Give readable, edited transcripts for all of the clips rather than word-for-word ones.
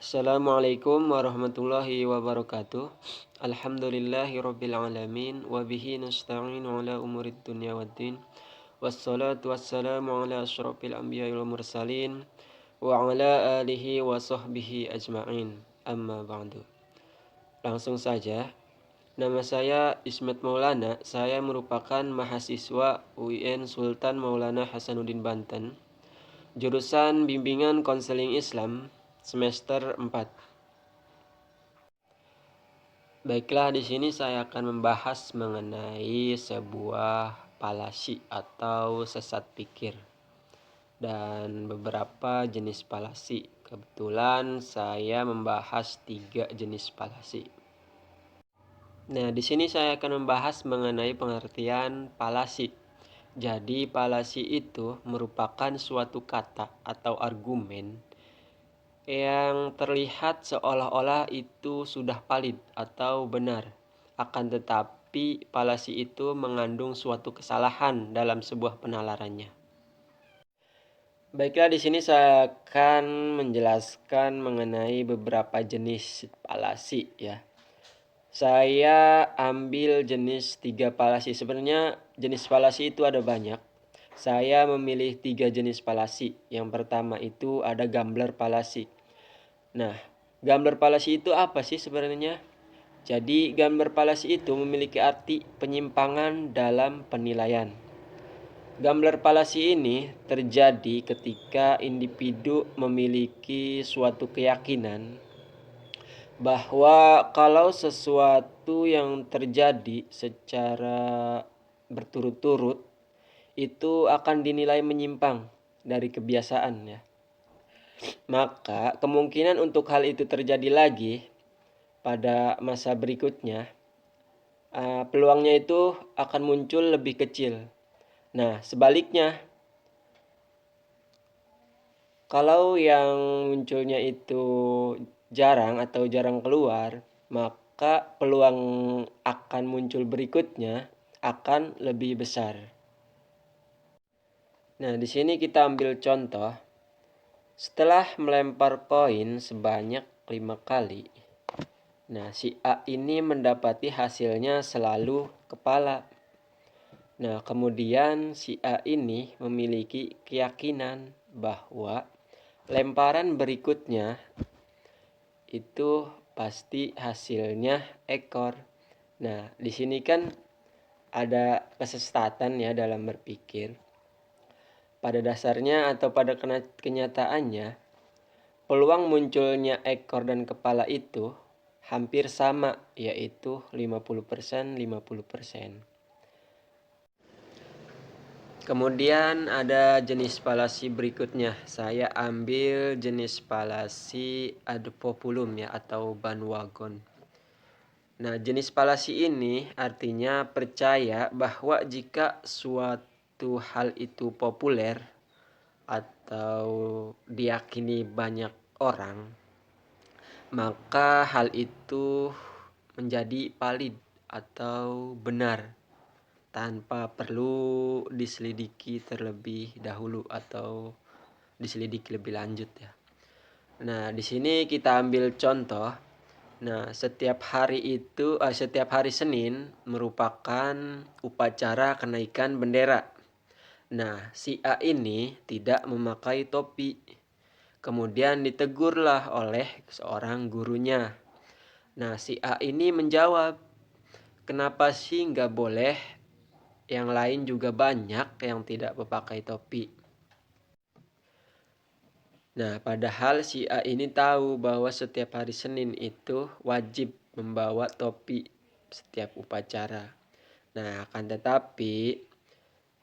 Assalamualaikum warahmatullahi wabarakatuh. Alhamdulillahirabbil alamin wa bihi nasta'inu ala umurid dunya waddin. Wassalatu wassalamu ala asyrafil anbiya'i wal mursalin wa ala alihi wa sahbihi ajma'in. Amma ba'du. Langsung saja. Nama saya Ismet Maulana. Saya merupakan mahasiswa UIN Sultan Maulana Hasanuddin Banten. Jurusan Bimbingan Konseling Islam semester 4. Baiklah, di sini saya akan membahas mengenai sebuah falasi atau sesat pikir dan beberapa jenis falasi. Kebetulan saya membahas 3 jenis falasi. Nah, di sini saya akan membahas mengenai pengertian falasi. Jadi, falasi itu merupakan suatu kata atau argumen yang terlihat seolah-olah itu sudah valid atau benar. Akan tetapi, falasi itu mengandung suatu kesalahan dalam sebuah penalarannya. Baiklah, di sini saya akan menjelaskan mengenai beberapa jenis falasi ya. Saya ambil jenis 3 falasi. Sebenarnya jenis falasi itu ada banyak. Saya memilih 3 jenis falasi. Yang pertama itu ada gambler falasi. Nah, gambler falasi itu apa sih sebenarnya? Jadi, gambler falasi itu memiliki arti penyimpangan dalam penilaian. Gambler falasi ini terjadi ketika individu memiliki suatu keyakinan bahwa kalau sesuatu yang terjadi secara berturut-turut itu akan dinilai menyimpang dari kebiasaan ya. Maka kemungkinan untuk hal itu terjadi lagi pada masa berikutnya, peluangnya itu akan muncul lebih kecil. Nah, sebaliknya, kalau yang munculnya itu jarang atau jarang keluar, maka peluang akan muncul berikutnya akan lebih besar. Nah, di sini kita ambil contoh. Setelah melempar koin sebanyak 5 kali, nah si A ini mendapati hasilnya selalu kepala. Nah, kemudian si A ini memiliki keyakinan bahwa lemparan berikutnya itu pasti hasilnya ekor. Nah, di sini kan ada kesesatan ya dalam berpikir. Pada dasarnya atau pada kenyataannya, peluang munculnya ekor dan kepala itu hampir sama, yaitu 50%, 50%. Kemudian ada jenis falasi berikutnya. Saya ambil jenis falasi ad populum ya atau bandwagon. Nah, jenis falasi ini artinya percaya bahwa jika suatu hal itu populer atau diyakini banyak orang, maka hal itu menjadi valid atau benar tanpa perlu diselidiki terlebih dahulu atau diselidiki lebih lanjut ya. Nah, di sini kita ambil contoh. Nah, setiap hari Senin merupakan upacara kenaikan bendera. Nah, si A ini tidak memakai topi. Kemudian ditegurlah oleh seorang gurunya. Nah, si A ini menjawab, kenapa sih nggak boleh? Yang lain juga banyak yang tidak memakai topi. Nah, padahal si A ini tahu bahwa setiap hari Senin itu wajib membawa topi setiap upacara. Nah, akan tetapi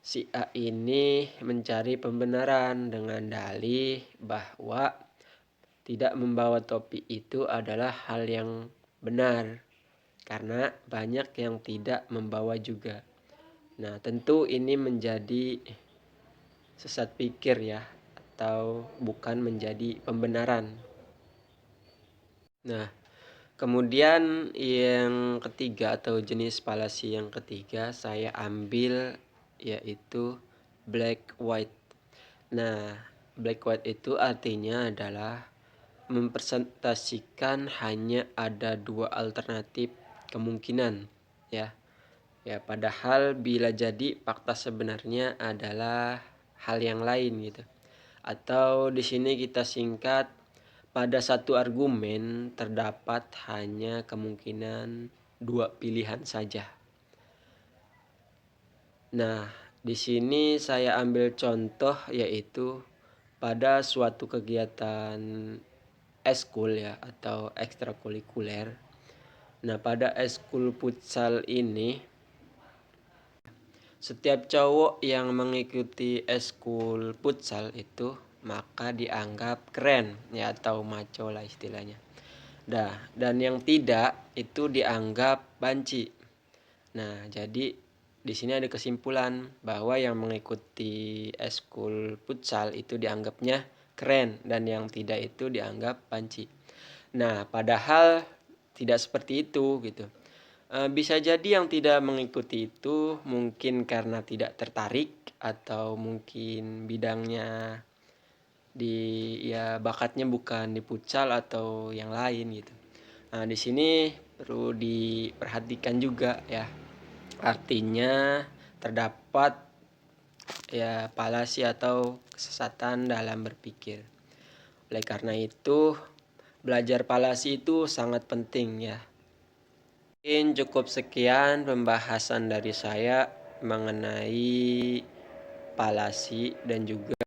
si A ini mencari pembenaran dengan dalih bahwa tidak membawa topi itu adalah hal yang benar karena banyak yang tidak membawa juga. Nah, tentu ini menjadi sesat pikir ya atau bukan menjadi pembenaran. Nah, kemudian yang ketiga atau jenis falasi yang ketiga saya ambil yaitu black white. Nah, black white itu artinya adalah mempresentasikan hanya ada dua alternatif kemungkinan, ya. Ya, padahal bila jadi fakta sebenarnya adalah hal yang lain gitu. Atau di sini kita singkat, pada satu argumen terdapat hanya kemungkinan dua pilihan saja. Nah, di sini saya ambil contoh yaitu pada suatu kegiatan eskul ya atau ekstrakurikuler. Nah, pada eskul futsal ini setiap cowok yang mengikuti eskul futsal itu maka dianggap keren ya atau maco lah istilahnya. Dan yang tidak itu dianggap banci. Nah, jadi di sini ada kesimpulan bahwa yang mengikuti eskul futsal itu dianggapnya keren dan yang tidak itu dianggap banci. Nah, padahal tidak seperti itu gitu. Bisa jadi yang tidak mengikuti itu mungkin karena tidak tertarik atau mungkin bidangnya bakatnya bukan di futsal atau yang lain gitu. Nah, di sini perlu diperhatikan juga ya. Artinya terdapat ya falasi atau kesesatan dalam berpikir. Oleh karena itu, belajar falasi itu sangat penting ya. Mungkin cukup sekian pembahasan dari saya mengenai falasi dan juga